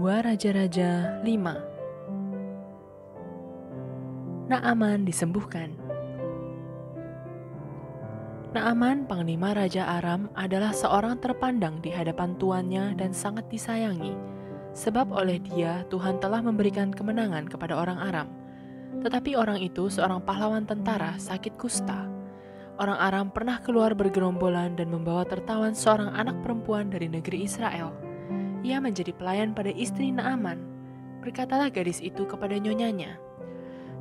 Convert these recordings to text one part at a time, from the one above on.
2 Raja-Raja 5. Naaman disembuhkan. Naaman, panglima Raja Aram, adalah seorang terpandang di hadapan tuannya dan sangat disayangi, sebab oleh dia Tuhan telah memberikan kemenangan kepada orang Aram. Tetapi orang itu, seorang pahlawan tentara, sakit kusta. Orang Aram pernah keluar bergerombolan dan membawa tertawan seorang anak perempuan dari negeri Israel. Ia menjadi pelayan pada istri Naaman. Berkatalah gadis itu kepada nyonyanya,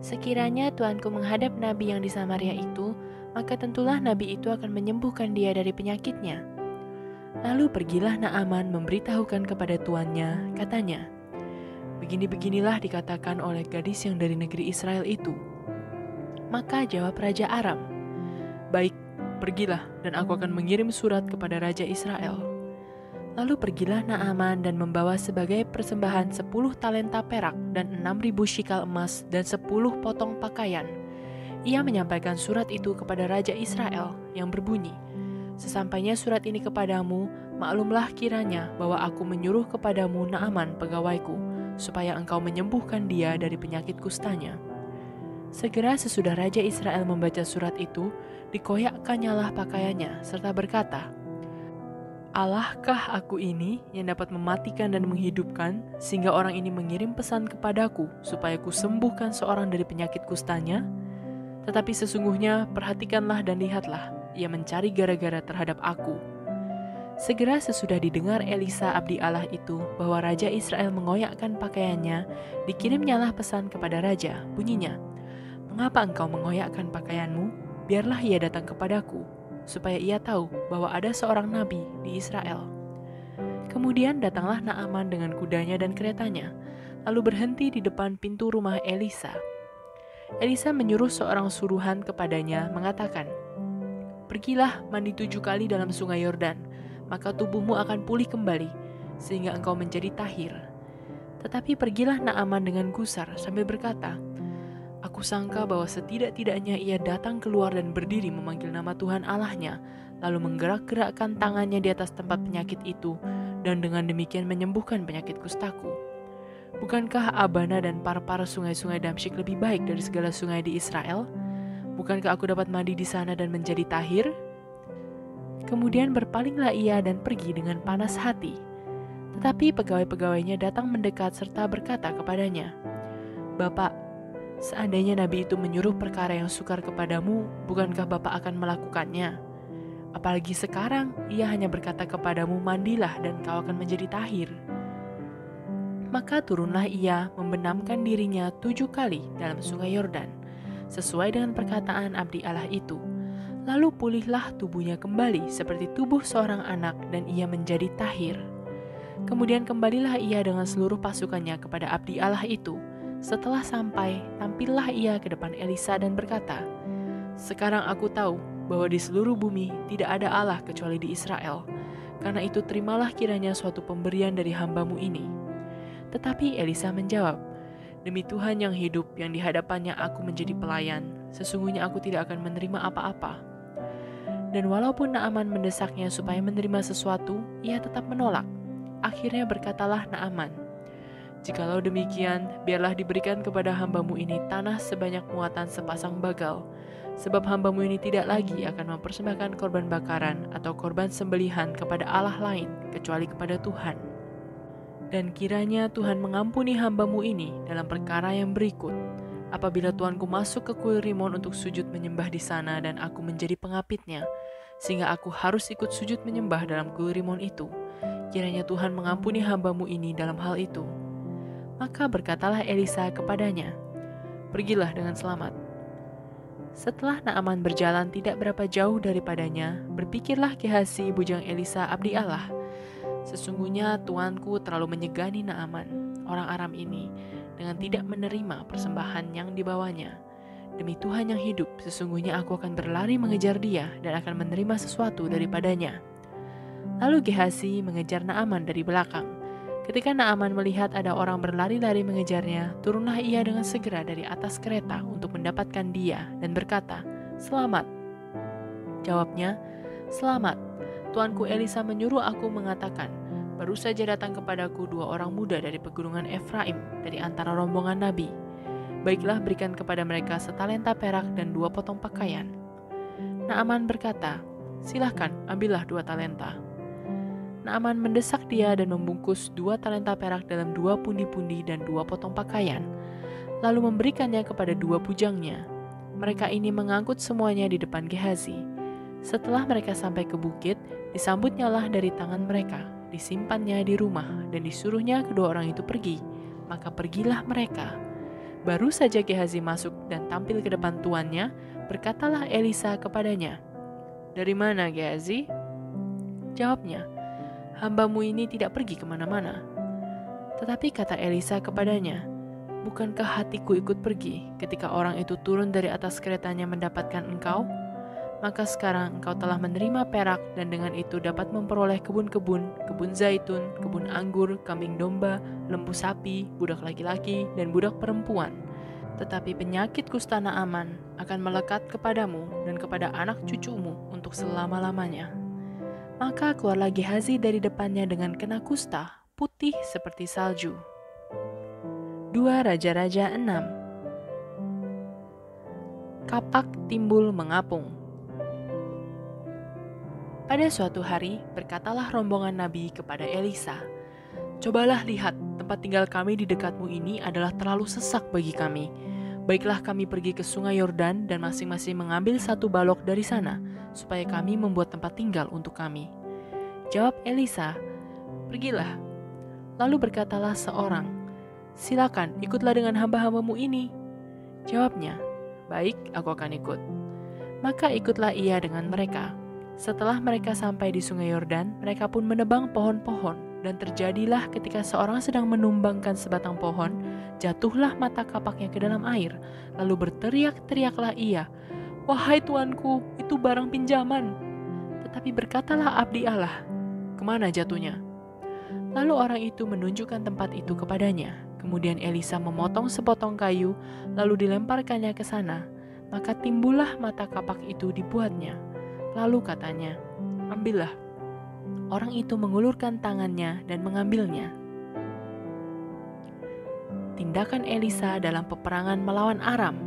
"Sekiranya tuanku menghadap nabi yang di Samaria itu, maka tentulah nabi itu akan menyembuhkan dia dari penyakitnya." Lalu pergilah Naaman memberitahukan kepada tuannya, katanya, "Begini-beginilah dikatakan oleh gadis yang dari negeri Israel itu." Maka jawab Raja Aram, "Baik, pergilah dan aku akan mengirim surat kepada Raja Israel." Lalu pergilah Naaman dan membawa sebagai persembahan 10 talenta perak dan 6.000 shikal emas dan 10 potong pakaian. Ia menyampaikan surat itu kepada Raja Israel yang berbunyi, "Sesampainya surat ini kepadamu, maklumlah kiranya bahwa aku menyuruh kepadamu Naaman pegawaiku, supaya engkau menyembuhkan dia dari penyakit kustanya." Segera sesudah Raja Israel membaca surat itu, dikoyakkannyalah pakaiannya serta berkata, "Allahkah aku ini yang dapat mematikan dan menghidupkan, sehingga orang ini mengirim pesan kepadaku supaya ku sembuhkan seorang dari penyakit kustanya? Tetapi sesungguhnya perhatikanlah dan lihatlah, ia mencari gara-gara terhadap aku." Segera sesudah didengar Elisa abdi Allah itu bahwa Raja Israel mengoyakkan pakaiannya, dikirimnyalah pesan kepada Raja, bunyinya, "Mengapa engkau mengoyakkan pakaianmu? Biarlah ia datang kepadaku, supaya ia tahu bahwa ada seorang nabi di Israel." Kemudian datanglah Naaman dengan kudanya dan keretanya, lalu berhenti di depan pintu rumah Elisa. Elisa menyuruh seorang suruhan kepadanya mengatakan, "Pergilah mandi 7 kali dalam sungai Yordan, maka tubuhmu akan pulih kembali, sehingga engkau menjadi tahir." Tetapi pergilah Naaman dengan gusar sambil berkata, "Aku sangka bahwa setidak-tidaknya ia datang keluar dan berdiri memanggil nama Tuhan Allahnya, lalu menggerak-gerakkan tangannya di atas tempat penyakit itu, dan dengan demikian menyembuhkan penyakit kustaku. Bukankah Abana dan Parpar sungai-sungai Damsyik lebih baik dari segala sungai di Israel? Bukankah aku dapat mandi di sana dan menjadi tahir?" Kemudian berpalinglah ia dan pergi dengan panas hati. Tetapi pegawai-pegawainya datang mendekat serta berkata kepadanya, "Bapak, seandainya nabi itu menyuruh perkara yang sukar kepadamu, bukankah Bapak akan melakukannya? Apalagi sekarang ia hanya berkata kepadamu, 'Mandilah dan kau akan menjadi tahir.'" Maka turunlah ia membenamkan dirinya 7 kali dalam sungai Yordan, sesuai dengan perkataan abdi Allah itu. Lalu pulihlah tubuhnya kembali seperti tubuh seorang anak dan ia menjadi tahir. Kemudian kembalilah ia dengan seluruh pasukannya kepada abdi Allah itu. Setelah sampai, tampillah ia ke depan Elisa dan berkata, "Sekarang aku tahu bahwa di seluruh bumi tidak ada Allah kecuali di Israel. Karena itu terimalah kiranya suatu pemberian dari hambamu ini." Tetapi Elisa menjawab, "Demi Tuhan yang hidup yang di hadapannya aku menjadi pelayan, sesungguhnya aku tidak akan menerima apa-apa." Dan walaupun Naaman mendesaknya supaya menerima sesuatu, ia tetap menolak. Akhirnya berkatalah Naaman, "Jikalau demikian, biarlah diberikan kepada hambamu ini tanah sebanyak muatan sepasang bagal, sebab hambamu ini tidak lagi akan mempersembahkan korban bakaran atau korban sembelihan kepada Allah lain, kecuali kepada Tuhan. Dan kiranya Tuhan mengampuni hambamu ini dalam perkara yang berikut. Apabila tuanku masuk ke kuil Rimon untuk sujud menyembah di sana dan aku menjadi pengapitnya, sehingga aku harus ikut sujud menyembah dalam kuil Rimon itu, kiranya Tuhan mengampuni hambamu ini dalam hal itu." Maka berkatalah Elisa kepadanya, "Pergilah dengan selamat." Setelah Naaman berjalan tidak berapa jauh daripadanya, berpikirlah Gehazi bujang Elisa abdi Allah, "Sesungguhnya tuanku terlalu menyegani Naaman, orang Aram ini, dengan tidak menerima persembahan yang dibawanya. Demi Tuhan yang hidup, sesungguhnya aku akan berlari mengejar dia dan akan menerima sesuatu daripadanya." Lalu Gehazi mengejar Naaman dari belakang. Ketika Naaman melihat ada orang berlari-lari mengejarnya, turunlah ia dengan segera dari atas kereta untuk mendapatkan dia dan berkata, "Selamat." Jawabnya, "Selamat. Tuanku Elisa menyuruh aku mengatakan, baru saja datang kepadaku 2 orang muda dari pegunungan Efraim dari antara rombongan nabi. Baiklah, berikan kepada mereka setalenta perak dan 2 potong pakaian." Naaman berkata, "Silahkan, ambillah 2 talenta." Naaman mendesak dia dan membungkus 2 talenta perak dalam 2 pundi-pundi dan 2 potong pakaian, lalu memberikannya kepada 2 bujangnya. Mereka ini mengangkut semuanya di depan Gehazi. Setelah mereka sampai ke bukit, disambutnyalah dari tangan mereka, disimpannya di rumah, dan disuruhnya kedua orang itu pergi. Maka pergilah mereka. Baru saja Gehazi masuk dan tampil ke depan tuannya, berkatalah Elisa kepadanya, "Dari mana, Gehazi?" Jawabnya, "Hambamu ini tidak pergi kemana-mana." Tetapi kata Elisa kepadanya, "Bukankah hatiku ikut pergi ketika orang itu turun dari atas keretanya mendapatkan engkau? Maka sekarang engkau telah menerima perak dan dengan itu dapat memperoleh kebun-kebun, kebun zaitun, kebun anggur, kambing domba, lembu sapi, budak laki-laki, dan budak perempuan. Tetapi penyakit kusta Naaman akan melekat kepadamu dan kepada anak cucumu untuk selama-lamanya." Maka keluarlah Gehazi dari depannya dengan kena kusta, putih seperti salju. 2 Raja-Raja 6. Kapak timbul mengapung. Pada suatu hari, berkatalah rombongan nabi kepada Elisa, "Cobalah lihat, tempat tinggal kami di dekatmu ini adalah terlalu sesak bagi kami. Baiklah kami pergi ke sungai Yordan dan masing-masing mengambil 1 balok dari sana, supaya kami membuat tempat tinggal untuk kami." Jawab Elisa, "Pergilah." Lalu berkatalah seorang, "Silakan, ikutlah dengan hamba-hambamu ini." Jawabnya, "Baik, aku akan ikut." Maka ikutlah ia dengan mereka. Setelah mereka sampai di sungai Yordan, mereka pun menebang pohon-pohon, dan terjadilah ketika seorang sedang menumbangkan sebatang pohon, jatuhlah mata kapaknya ke dalam air, lalu berteriak-teriaklah ia, "Wahai tuanku, itu barang pinjaman." Tetapi berkatalah abdi Allah, "Kemana jatuhnya?" Lalu orang itu menunjukkan tempat itu kepadanya. Kemudian Elisa memotong sepotong kayu, lalu dilemparkannya ke sana. Maka timbullah mata kapak itu dibuatnya. Lalu katanya, "Ambillah." Orang itu mengulurkan tangannya dan mengambilnya. Tindakan Elisa dalam peperangan melawan Aram.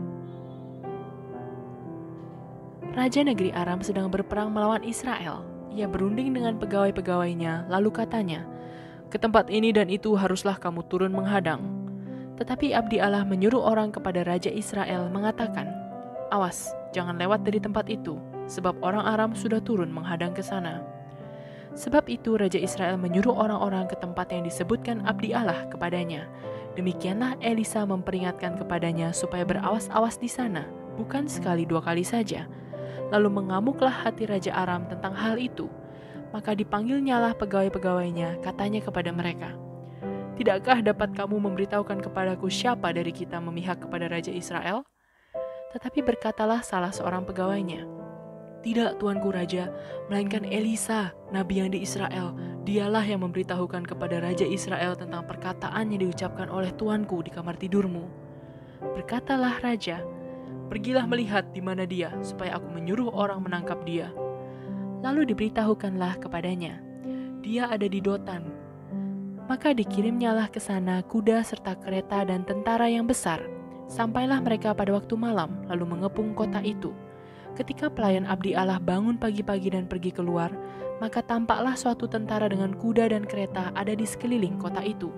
Raja negeri Aram sedang berperang melawan Israel. Ia berunding dengan pegawai-pegawainya, lalu katanya, "Ke tempat ini dan itu haruslah kamu turun menghadang." Tetapi abdi Allah menyuruh orang kepada Raja Israel mengatakan, "Awas, jangan lewat dari tempat itu, sebab orang Aram sudah turun menghadang ke sana." Sebab itu Raja Israel menyuruh orang-orang ke tempat yang disebutkan abdi Allah kepadanya. Demikianlah Elisa memperingatkan kepadanya supaya berawas-awas di sana, bukan sekali 2 kali saja. Lalu mengamuklah hati Raja Aram tentang hal itu. Maka dipanggilnyalah pegawai-pegawainya, katanya kepada mereka, "Tidakkah dapat kamu memberitahukan kepadaku siapa dari kita memihak kepada Raja Israel?" Tetapi berkatalah salah seorang pegawainya, "Tidak, tuanku raja, melainkan Elisa, nabi yang di Israel. Dialah yang memberitahukan kepada Raja Israel tentang perkataan yang diucapkan oleh tuanku di kamar tidurmu." Berkatalah raja, "Pergilah melihat di mana dia, supaya aku menyuruh orang menangkap dia." Lalu diberitahukanlah kepadanya, "Dia ada di Dotan." Maka dikirimnyalah ke sana kuda serta kereta dan tentara yang besar. Sampailah mereka pada waktu malam, lalu mengepung kota itu. Ketika pelayan abdi Allah bangun pagi-pagi dan pergi keluar, maka tampaklah suatu tentara dengan kuda dan kereta ada di sekeliling kota itu.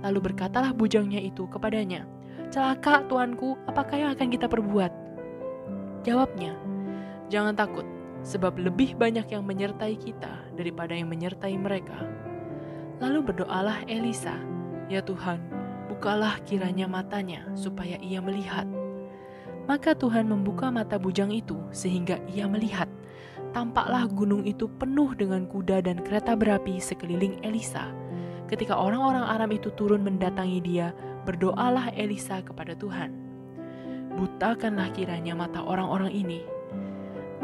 Lalu berkatalah bujangnya itu kepadanya, "Celaka, tuanku, apakah yang akan kita perbuat?" Jawabnya, "Jangan takut, sebab lebih banyak yang menyertai kita daripada yang menyertai mereka." Lalu berdoalah Elisa, "Ya Tuhan, bukalah kiranya matanya supaya ia melihat." Maka Tuhan membuka mata bujang itu sehingga ia melihat. Tampaklah gunung itu penuh dengan kuda dan kereta berapi sekeliling Elisa. Ketika orang-orang Aram itu turun mendatangi dia, berdoalah Elisa kepada Tuhan, "Butakanlah kiranya mata orang-orang ini."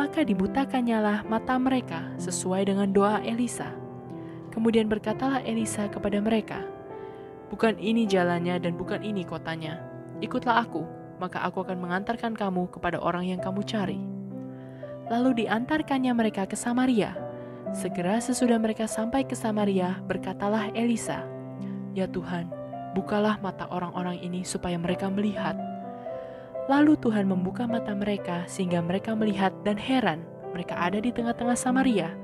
Maka dibutakannyalah mata mereka sesuai dengan doa Elisa. Kemudian berkatalah Elisa kepada mereka, "Bukan ini jalannya dan bukan ini kotanya. Ikutlah aku, maka aku akan mengantarkan kamu kepada orang yang kamu cari." Lalu diantarkannya mereka ke Samaria. Segera sesudah mereka sampai ke Samaria, berkatalah Elisa, "Ya Tuhan, bukalah mata orang-orang ini supaya mereka melihat." Lalu Tuhan membuka mata mereka sehingga mereka melihat dan heran mereka ada di tengah-tengah Samaria.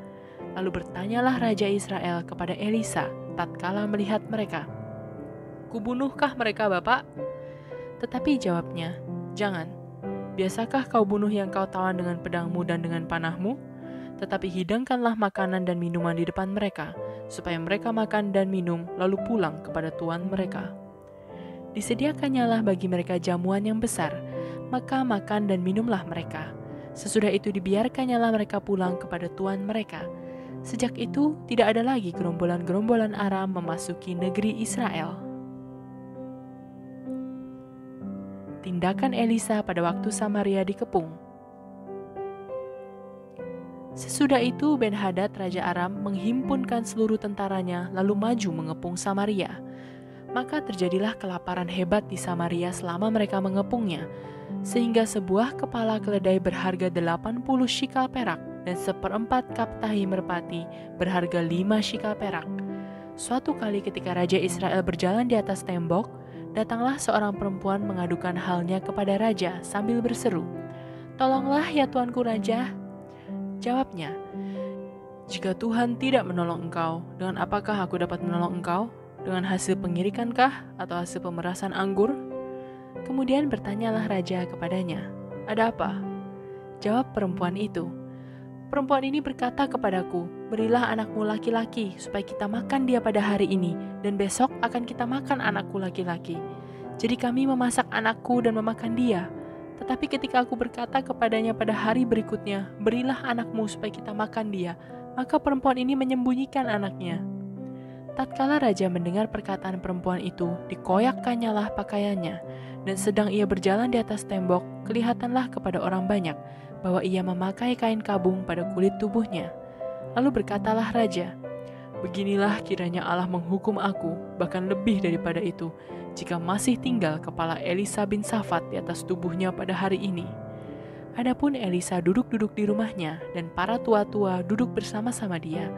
Lalu bertanyalah Raja Israel kepada Elisa tatkala melihat mereka, "Kubunuhkah mereka, Bapak?" Tetapi jawabnya, "Jangan. Biasakah kau bunuh yang kau tawan dengan pedangmu dan dengan panahmu? Tetapi hidangkanlah makanan dan minuman di depan mereka, supaya mereka makan dan minum lalu pulang kepada tuan mereka." Disediakannyalah bagi mereka jamuan yang besar, maka makan dan minumlah mereka. Sesudah itu dibiarkannyalah mereka pulang kepada tuan mereka. Sejak itu tidak ada lagi gerombolan-gerombolan Aram memasuki negeri Israel. Tindakan Elisa pada waktu Samaria dikepung. Sesudah itu Ben-Hadad Raja Aram menghimpunkan seluruh tentaranya lalu maju mengepung Samaria. Maka terjadilah kelaparan hebat di Samaria selama mereka mengepungnya, sehingga sebuah kepala keledai berharga 80 shikal perak dan 1/4 kaptahi merpati berharga 5 shikal perak. Suatu kali ketika Raja Israel berjalan di atas tembok, datanglah seorang perempuan mengadukan halnya kepada Raja sambil berseru, "Tolonglah ya tuanku Raja." Jawabnya, "Jika Tuhan tidak menolong engkau, dengan apakah aku dapat menolong engkau? Dengan hasil pengirikankah atau hasil pemerasan anggur?" Kemudian bertanyalah raja kepadanya, "Ada apa?" Jawab perempuan itu, "Perempuan ini berkata kepadaku, berilah anakmu laki-laki supaya kita makan dia pada hari ini, dan besok akan kita makan anakku laki-laki. Jadi kami memasak anakku dan memakan dia. Tetapi ketika aku berkata kepadanya pada hari berikutnya, berilah anakmu supaya kita makan dia, maka perempuan ini menyembunyikan anaknya." Tatkala raja mendengar perkataan perempuan itu, dikoyakkannyalah pakaiannya, dan sedang ia berjalan di atas tembok, kelihatanlah kepada orang banyak bahwa ia memakai kain kabung pada kulit tubuhnya. Lalu berkatalah raja, "Beginilah kiranya Allah menghukum aku, bahkan lebih daripada itu, jika masih tinggal kepala Elisa bin Safat di atas tubuhnya pada hari ini." Adapun Elisa duduk-duduk di rumahnya, dan para tua-tua duduk bersama-sama dia.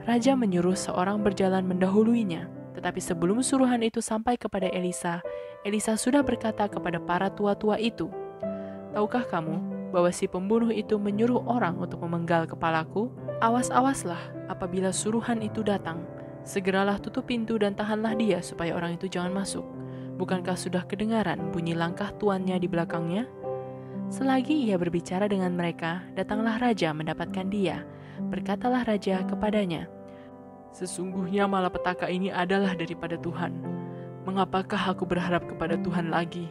Raja menyuruh seorang berjalan mendahuluinya, tetapi sebelum suruhan itu sampai kepada Elisa, Elisa sudah berkata kepada para tua-tua itu, "Tahukah kamu bahwa si pembunuh itu menyuruh orang untuk memenggal kepalaku? Awas-awaslah apabila suruhan itu datang. Segeralah tutup pintu dan tahanlah dia supaya orang itu jangan masuk. Bukankah sudah kedengaran bunyi langkah tuannya di belakangnya?" Selagi ia berbicara dengan mereka, datanglah raja mendapatkan dia. Berkatalah raja kepadanya, "Sesungguhnya malapetaka ini adalah daripada Tuhan. Mengapakah aku berharap kepada Tuhan lagi?